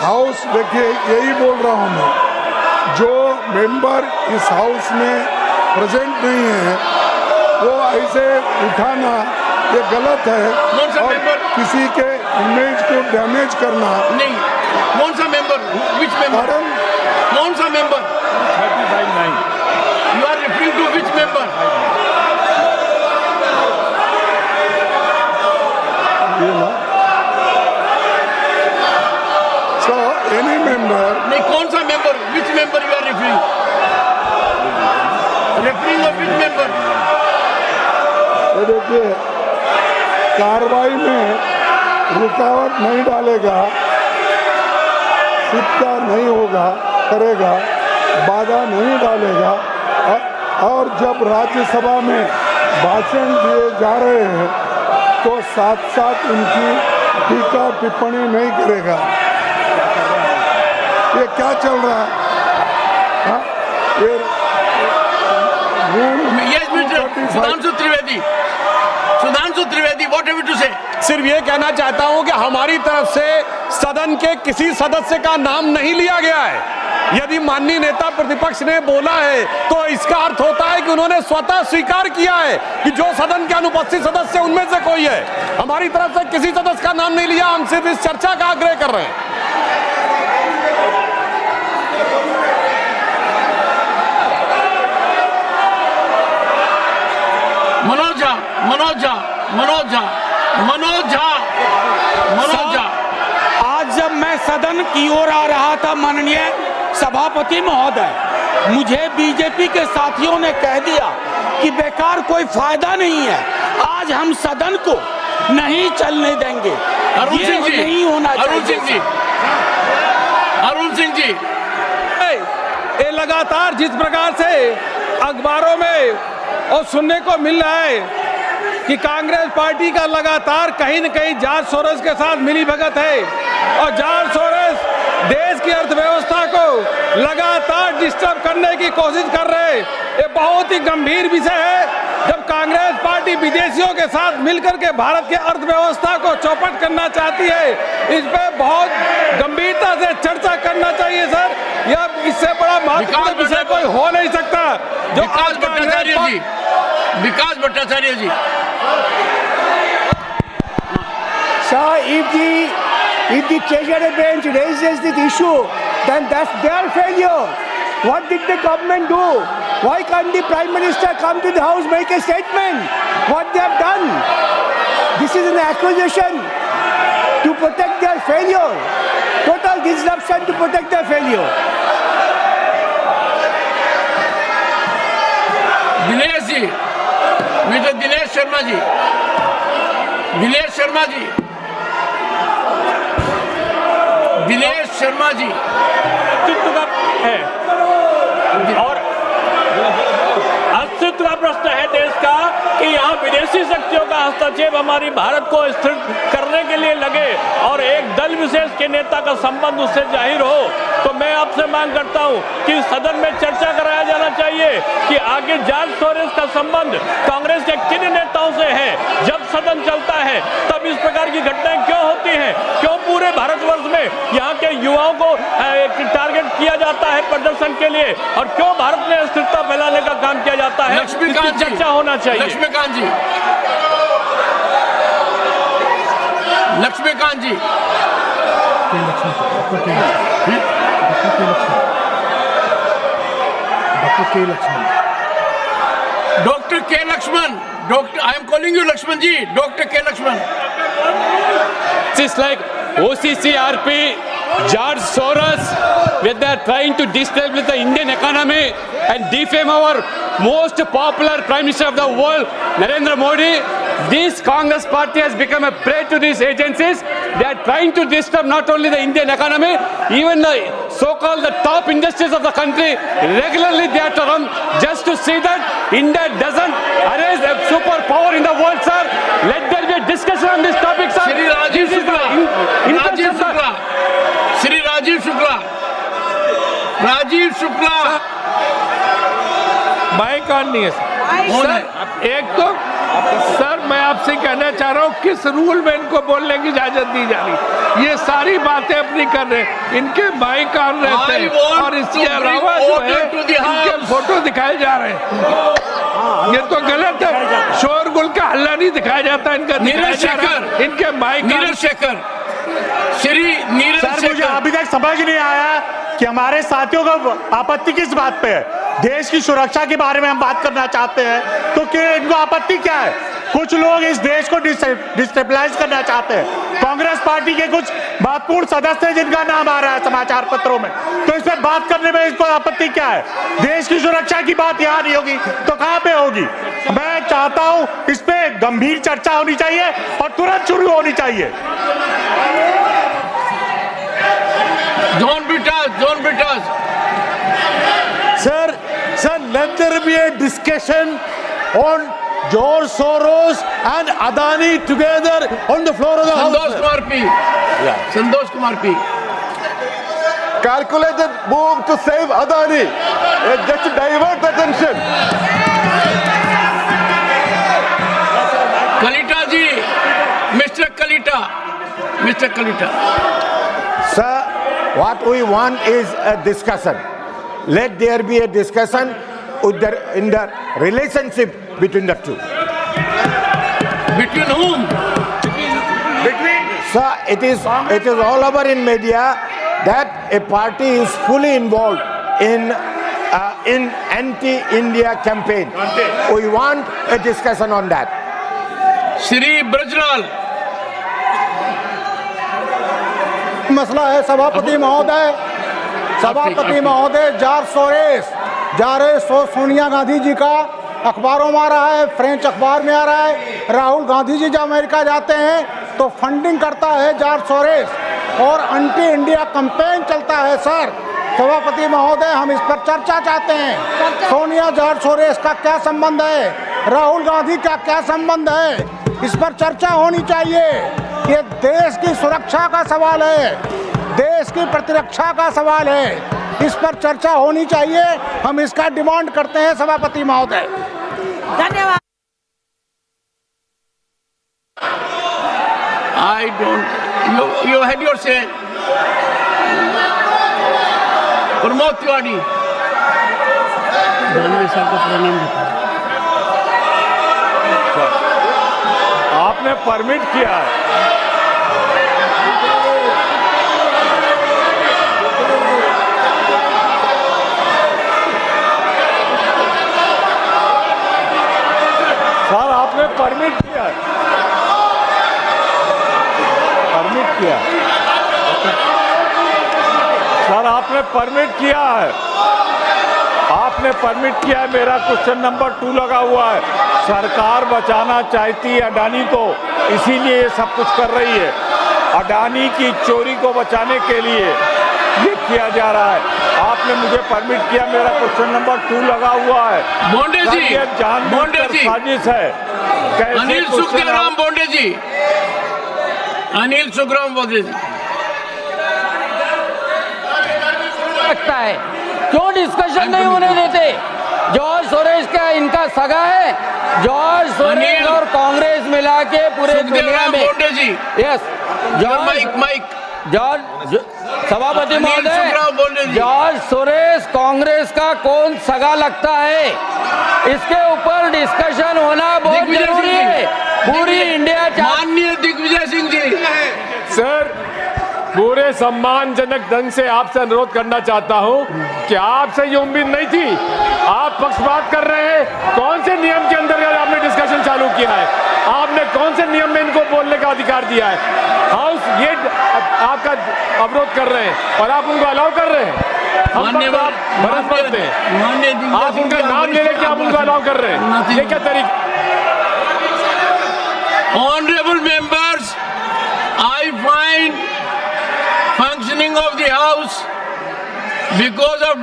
House देखिए, यही बोल रहा हूँ मैं, जो मेंबर इस हाउस में प्रेजेंट नहीं है वो ऐसे उठाना ये गलत है और किसी के इमेज को डैमेज करना नहीं। कौन सा मेंबर? Which member? कौन सा member? 35-9 you are referring to which member? So any member नहीं, कौन सा member? Which member you are referring? Referring of which member? तो देखिए, कार्रवाई में रुकावट नहीं डालेगा, सिक्का नहीं होगा, करेगा, बाधा नहीं डालेगा और जब राज्यसभा में भाषण दिए जा रहे हैं तो साथ साथ उनकी टीका टिप्पणी नहीं करेगा। ये क्या चल रहा है? हाँ? ये Sudhanshu Trivedi, what have you to say? सिर्फ ये कहना चाहता हूं कि हमारी तरफ से सदन के किसी सदस्य का नाम नहीं लिया गया है। यदि माननीय नेता प्रतिपक्ष ने बोला है तो इसका अर्थ होता है कि उन्होंने स्वतः स्वीकार किया है कि जो सदन के अनुपस्थित सदस्य उनमें से कोई है। हमारी तरफ से किसी सदस्य का नाम नहीं लिया, हम सिर्फ इस चर्चा का आग्रह कर रहे हैं। मनोज झा। आज जब मैं सदन की ओर आ रहा था, माननीय सभापति महोदय, मुझे बीजेपी के साथियों ने कह दिया कि बेकार कोई फायदा नहीं है, आज हम सदन को नहीं चलने देंगे। ये नहीं होना चाहिए। अरुण सिंह जी, ये लगातार जिस प्रकार से अखबारों में और सुनने को मिल रहा है कि कांग्रेस पार्टी का लगातार कहीं न कहीं जॉर्ज सोरोस के साथ मिलीभगत है और जॉर्ज सोरोस देश की अर्थव्यवस्था को लगातार डिस्टर्ब करने की कोशिश कर रहे हैं। ये बहुत ही गंभीर विषय है। जब कांग्रेस पार्टी विदेशियों के साथ मिलकर के भारत की अर्थव्यवस्था को चौपट करना चाहती है, इस पे बहुत गंभीरता से चर्चा करना चाहिए सर। यह इससे बड़ा महत्वपूर्ण विषय कोई हो नहीं सकता। जो विकास भट्टाचार्य जी, Sir, if the Treasury bench raises this issue, then that's their failure. What did the government do? Why can't the Prime Minister come to the House, make a statement? What they have done? This is an accusation to protect their failure. Total disruption to protect their failure. Dinesh ji, mister Dinesh Sharma ji, Dinesh Sharma ji, Dinesh Sharma ji, अस्तित्व का है और अस्तित्व का प्रश्न है देश का कि यहाँ विदेशी शक्तियों का हस्तक्षेप हमारी भारत को स्थिर करने के लिए लगे और एक दल विशेष के नेता का संबंध उससे जाहिर हो, तो मैं आपसे मांग करता हूं कि सदन में चर्चा कराया जाना चाहिए कि आगे जॉर्ज सोरोस का संबंध कांग्रेस के किन नेताओं से है। जब सदन चलता है तब इस प्रकार की घटनाएं क्यों होती हैं? क्यों पूरे भारतवर्ष में यहाँ के युवाओं को टारगेट किया जाता है प्रदर्शन के लिए और क्यों भारत में अस्थिरता फैलाने का काम किया जाता है? लक्ष्मीकांत जी, चर्चा होना चाहिए। Laxmikant ji, Laxmikant ji, doctor K Laxman, doctor, I am calling you Laxman ji, doctor K Laxman. It's like OCCRP, George Soros, where they are trying to destabilize the Indian economy and defame our most popular Prime Minister of the world, Narendra Modi. This Congress party has become a prey to these agencies. They are trying to disturb not only the Indian economy, even the so-called the top industries of the country. Regularly they are to run just to see that India doesn't arise a superpower in the world, sir. Let there be a discussion on this topic, sir. Shri Rajeev Shukla, Shri Rajeev Shukla, Rajeev Shukla, mic on नहीं है sir. एक तो sir मैं आपसे कहना चाह रहा हूँ किस रूल में इनको बोलने की इजाजत दी जा रही। ये सारी बातें अपनी कर रहे हैं, इनके माइक ऑन रहते हैं और इसके अलावा जो है इनके फोटो दिखाए जा रहे हैं। ये तो गलत है, शोरगुल का हल्ला नहीं दिखाया जाता इनका। नीरज शेखर, इनके माइक। नीरज शेखर, श्री नीरज शेखर, मुझे अभी तक समझ नहीं आया कि हमारे साथियों का आपत्ति किस बात पे है। देश की सुरक्षा के बारे में हम बात करना चाहते हैं तो क्या इनको आपत्ति क्या है? कुछ लोग इस देश को डिस्टेबलाइज करना चाहते हैं। कांग्रेस पार्टी के कुछ महत्वपूर्ण सदस्य हैं जिनका नाम आ रहा है समाचार पत्रों में, तो इस पर बात करने में इसको आपत्ति क्या है? देश की सुरक्षा की बात यहाँ नहीं होगी तो कहाँ पे होगी? मैं चाहता हूँ इस पे गंभीर चर्चा होनी चाहिए और तुरंत शुरू होनी चाहिए। John Britas. Sir, let there be a discussion on George Soros and Adani together on the floor of the House. Santosh Kumar P. Calculated move to save Adani, just to divert attention. Kalita ji, Mr. Kalita. Sir, what we want is a discussion. Let there be a discussion in the relationship between the two. Between whom? Sir, it is all over in media that a party is fully involved in anti-India campaign. We want a discussion on that. Shri Brajlal. मसला है सभापति महोदय George Soros Sonia Gandhi ji का अखबारों में आ रहा है, French अखबार में आ रहा है। राहुल गांधी जी जब अमेरिका जाते हैं तो फंडिंग करता है जॉर्ज सोरोस और एंटी इंडिया कैंपेन चलता है। सर सभापति महोदय, हम इस पर चर्चा चाहते हैं। सोनिया जॉर्ज सोरोस का क्या संबंध है, राहुल गांधी का क्या संबंध है, इस पर चर्चा होनी चाहिए। ये देश की सुरक्षा का सवाल है, देश की प्रतिरक्षा का सवाल है, इस पर चर्चा होनी चाहिए। हम इसका डिमांड करते हैं सभापति महोदय। धन्यवाद। I don't. You had your say. Pramod Tiwari. Danve साहब का प्रणाम। आपने परमिट किया है। सर आपने परमिट किया है। सर आपने परमिट किया है। मेरा क्वेश्चन नंबर 2 लगा हुआ है। सरकार बचाना चाहती है अडानी को, इसीलिए ये सब कुछ कर रही है। अडानी की चोरी को बचाने के लिए ये किया जा रहा है। आपने मुझे परमिट किया, मेरा क्वेश्चन नंबर 2 लगा हुआ है। बोंडे जी, जानबूझकर साजिश है। अनिल सुखराम बोंडे जी, लगता है क्यों डिस्कशन नहीं होने देते? जॉर्ज सोरोस का इनका सगा है। जॉर्ज सोरोस और कांग्रेस मिला के पूरे दुनिया में। यस, जॉर्ज सभापति महोदय, जॉर्ज सोरोस कांग्रेस का कौन सगा लगता है, इसके ऊपर डिस्कशन होना बहुत जरूरी है। पूरी इंडिया। माननीय दिग्विजय सिंह जी, सर पूरे सम्मानजनक ढंग से आपसे अनुरोध करना चाहता हूं कि आपसे ये उम्मीद नहीं थी। आप पक्षपात कर रहे हैं। कौन से नियम के अंतर्गत आपने डिस्कशन चालू किया है? आपने कौन से नियम में इनको बोलने का अधिकार दिया है? हाउस ये आपका अवरोध कर रहे हैं और आप उनको अलाउ कर रहे हैं। हम बरस पड़ते हैं, आप उनका नाम ले लेके आप उनको अलाउ कर रहे हैं। ये क्या तरीका? Honorable members, I find functioning of the House because of